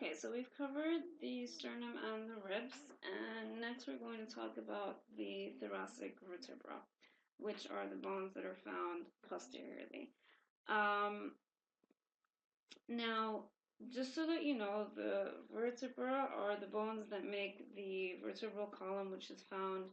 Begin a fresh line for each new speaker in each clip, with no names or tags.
Okay, so we've covered the sternum and the ribs, and next we're going to talk about the thoracic vertebra, which are the bones that are found posteriorly. Now, just so that you know, the vertebra are the bones that make the vertebral column, which is found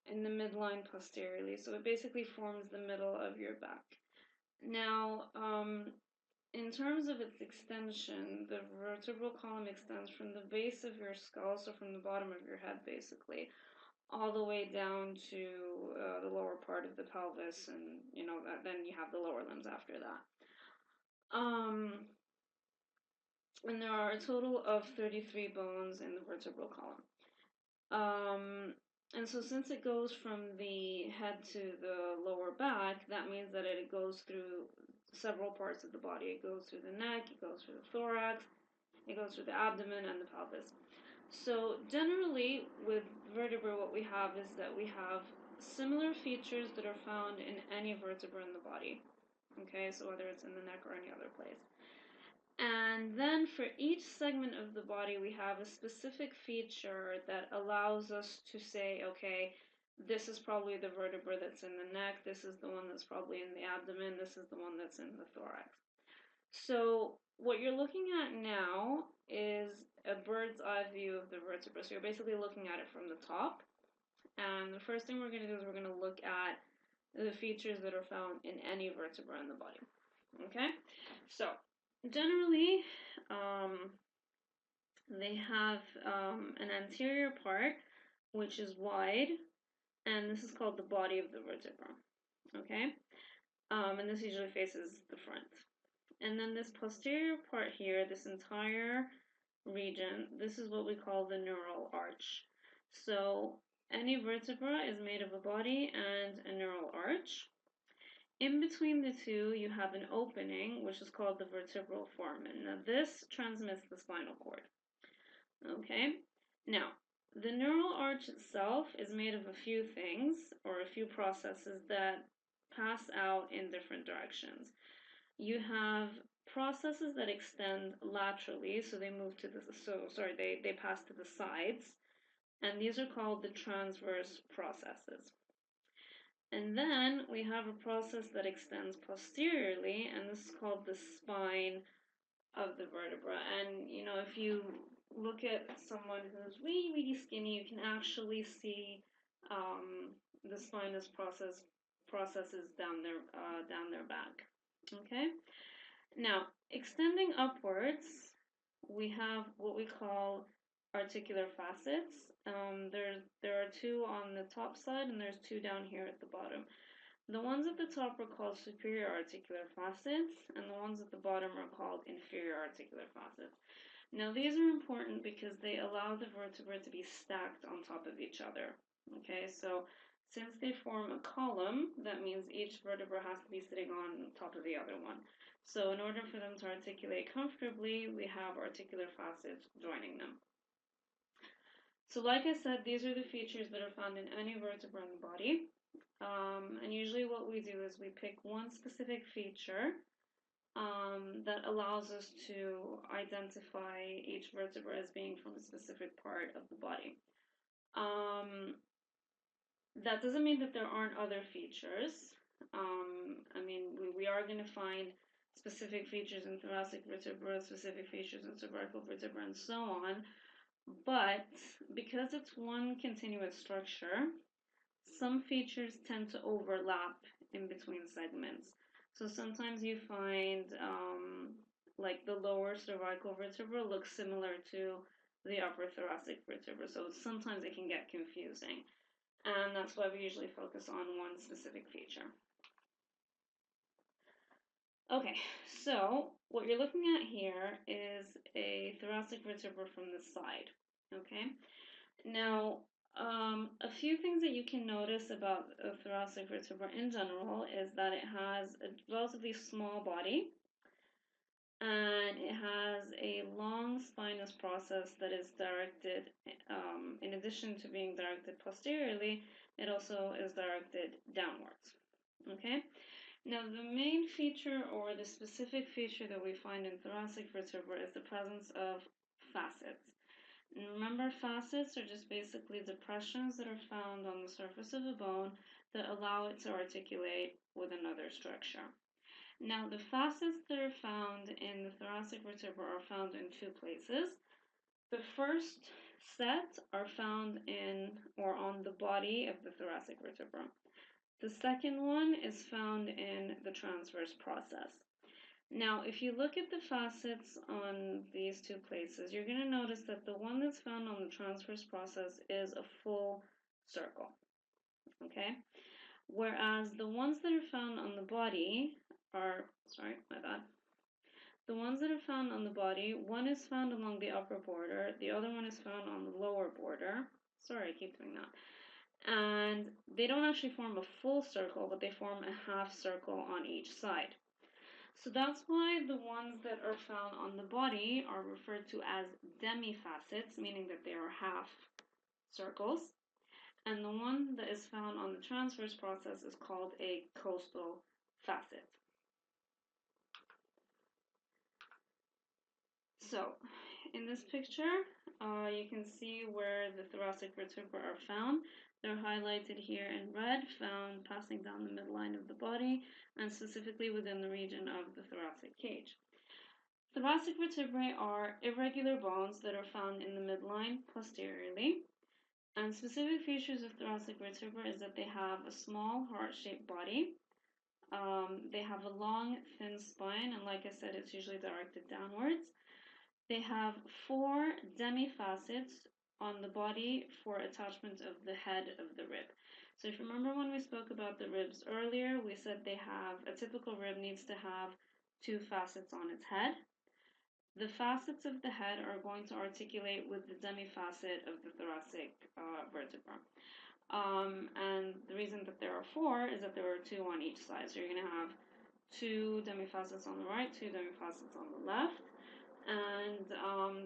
in the midline posteriorly. So it basically forms the middle of your back. Now, in terms of its extension, the vertebral column extends from the base of your skull, so from the bottom of your head, basically, all the way down to the lower part of the pelvis, and then you have the lower limbs after that. And there are a total of 33 bones in the vertebral column. And so since it goes from the head to the lower back, that means that it goes through several parts of the body. It goes through the neck, it goes through the thorax, it goes through the abdomen and the pelvis. So generally with vertebra, what we have is that we have similar features that are found in any vertebra in the body. Okay, so whether it's in the neck or any other place. And then for each segment of the body, we have a specific feature that allows us to say, okay, this is probably the vertebra that's in the neck, this is the one that's probably in the abdomen, this is the one that's in the thorax. So what you're looking at now is a bird's eye view of the vertebra. So you're basically looking at it from the top. And the first thing we're going to do is we're going to look at the features that are found in any vertebra in the body. Okay? So generally, they have an anterior part which is wide, and this is called the body of the vertebra. Okay? And this usually faces the front. And then this posterior part here, this entire region, this is what we call the neural arch. So any vertebra is made of a body and a neural arch. In between the two, you have an opening, which is called the vertebral foramen. Now this transmits the spinal cord. Okay? Now, the neural arch itself is made of a few things, or a few processes that pass out in different directions. You have processes that extend laterally, so they move to the they pass to the sides, and these are called the transverse processes. And then we have a process that extends posteriorly, and this is called the spine of the vertebra. And if you look at someone who's really, really skinny, you can actually see the spinous processes down their back. Okay. Now, extending upwards, we have what we call articular facets. There are two on the top side, and there's two down here at the bottom. The ones at the top are called superior articular facets, and the ones at the bottom are called inferior articular facets. Now, these are important because they allow the vertebrae to be stacked on top of each other. Okay, so since they form a column, that means each vertebra has to be sitting on top of the other one. So in order for them to articulate comfortably, we have articular facets joining them. So like I said, these are the features that are found in any vertebra in the body. And usually what we do is we pick one specific feature that allows us to identify each vertebra as being from a specific part of the body. That doesn't mean that there aren't other features. We are going to find specific features in thoracic vertebra, specific features in cervical vertebra, and so on. But because it's one continuous structure, some features tend to overlap in between segments. So sometimes you find like the lower cervical vertebra looks similar to the upper thoracic vertebra. So sometimes it can get confusing. And that's why we usually focus on one specific feature. Okay, so what you're looking at here is a thoracic vertebra from the side. Okay, now a few things that you can notice about a thoracic vertebra in general is that it has a relatively small body, and it has a long spinous process that is directed, in addition to being directed posteriorly, it also is directed downwards. Okay? Now, the main feature or the specific feature that we find in thoracic vertebra is the presence of facets. And remember, facets are just basically depressions that are found on the surface of a bone that allow it to articulate with another structure. Now, the facets that are found in the thoracic vertebra are found in two places. The first set are found in or on the body of the thoracic vertebra. The second one is found in the transverse process. Now, if you look at the facets on these two places, you're going to notice that the one that's found on the transverse process is a full circle, okay? Whereas the ones that are found on the body are, sorry, my bad. The ones that are found on the body, one is found along the upper border, the other one is found on the lower border. Sorry, I keep doing that. And they don't actually form a full circle, but they form a half circle on each side. So that's why the ones that are found on the body are referred to as demifacets, meaning that they are half circles. And the one that is found on the transverse process is called a costal facet. So, in this picture, you can see where the thoracic vertebrae are found. They're highlighted here in red, found passing down the midline of the body, and specifically within the region of the thoracic cage. Thoracic vertebrae are irregular bones that are found in the midline posteriorly. And specific features of thoracic vertebrae is that they have a small heart-shaped body. They have a long, thin spine, and like I said, it's usually directed downwards. They have 4 demifacets on the body for attachment of the head of the rib. So if you remember when we spoke about the ribs earlier, we said they have, a typical rib needs to have 2 facets on its head. The facets of the head are going to articulate with the demifacet of the thoracic vertebra. And the reason that there are 4 is that there are 2 on each side. So you're going to have 2 demifacets on the right, 2 demifacets on the left. And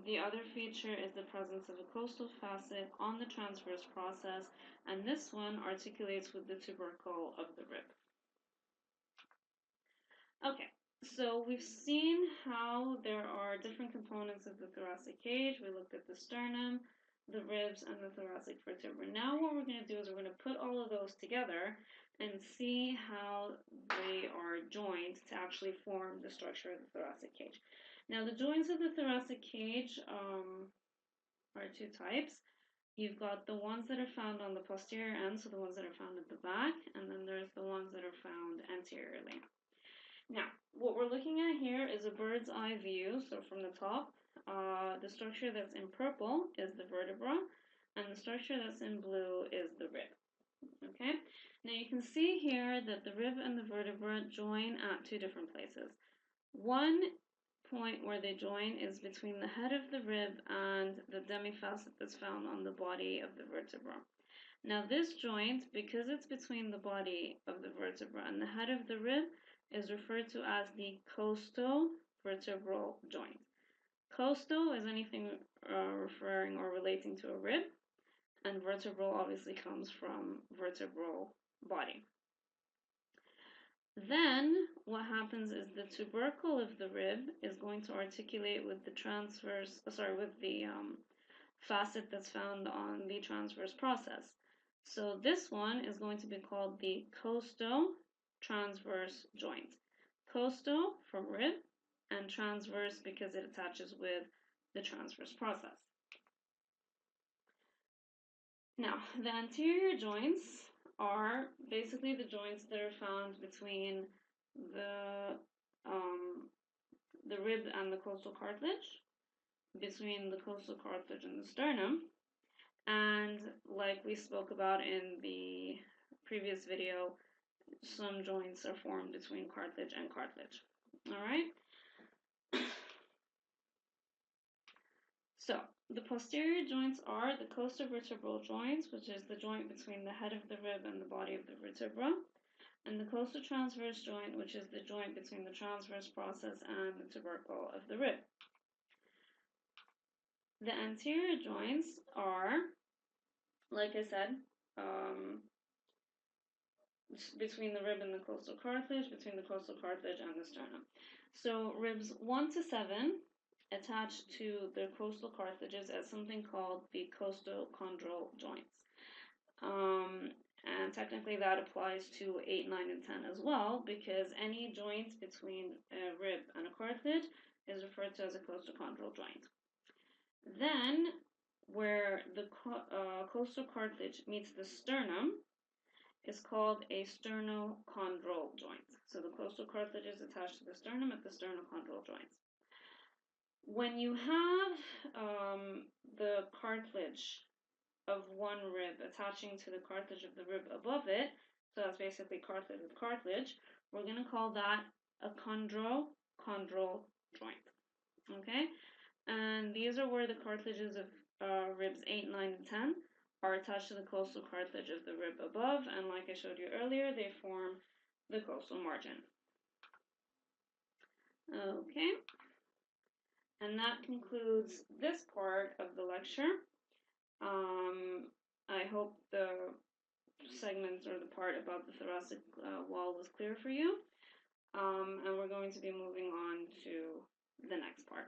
the other feature is the presence of a costal facet on the transverse process, and this one articulates with the tubercle of the rib. Okay, so we've seen how there are different components of the thoracic cage. We looked at the sternum, the ribs, and the thoracic vertebra. Now what we're going to do is we're going to put all of those together and see how they are joined to actually form the structure of the thoracic cage. Now, the joints of the thoracic cage are 2 types. You've got the ones that are found on the posterior end, so the ones that are found at the back, and then there's the ones that are found anteriorly. Now, what we're looking at here is a bird's eye view. So from the top, the structure that's in purple is the vertebra, and the structure that's in blue is the rib. Okay? Now you can see here that the rib and the vertebra join at 2 different places. One point where they join is between the head of the rib and the demifacet that's found on the body of the vertebra. Now this joint, because it's between the body of the vertebra and the head of the rib, is referred to as the costo-vertebral joint. Costo is anything referring or relating to a rib, and vertebral obviously comes from vertebral body. Then what happens is the tubercle of the rib is going to articulate with the facet that's found on the transverse process. So this one is going to be called the costo-transverse joint. Costo from rib and transverse because it attaches with the transverse process. Now, the anterior joints are basically the joints that are found between the rib and the costal cartilage, between the costal cartilage and the sternum, and like we spoke about in the previous video, some joints are formed between cartilage and cartilage. All right. So the posterior joints are the costovertebral joints, which is the joint between the head of the rib and the body of the vertebra, and the costotransverse joint, which is the joint between the transverse process and the tubercle of the rib. The anterior joints are, like I said, between the rib and the costal cartilage, between the costal cartilage and the sternum. So ribs 1 to 7 attach to the costal cartilages as something called the costochondral joints. And technically that applies to 8, 9, and 10 as well, because any joint between a rib and a cartilage is referred to as a costochondral joint. Then, where the costal cartilage meets the sternum, is called a sternochondral joint. So the costal cartilage is attached to the sternum at the sternochondral joints. When you have the cartilage of one rib attaching to the cartilage of the rib above it, so that's basically cartilage with cartilage, we're going to call that a chondrochondral joint. Okay? And these are where the cartilages of ribs 8, 9, and 10 are attached to the costal cartilage of the rib above, and like I showed you earlier, they form the costal margin. Okay, and that concludes this part of the lecture. I hope the segments or the part about the thoracic wall was clear for you, and we're going to be moving on to the next part.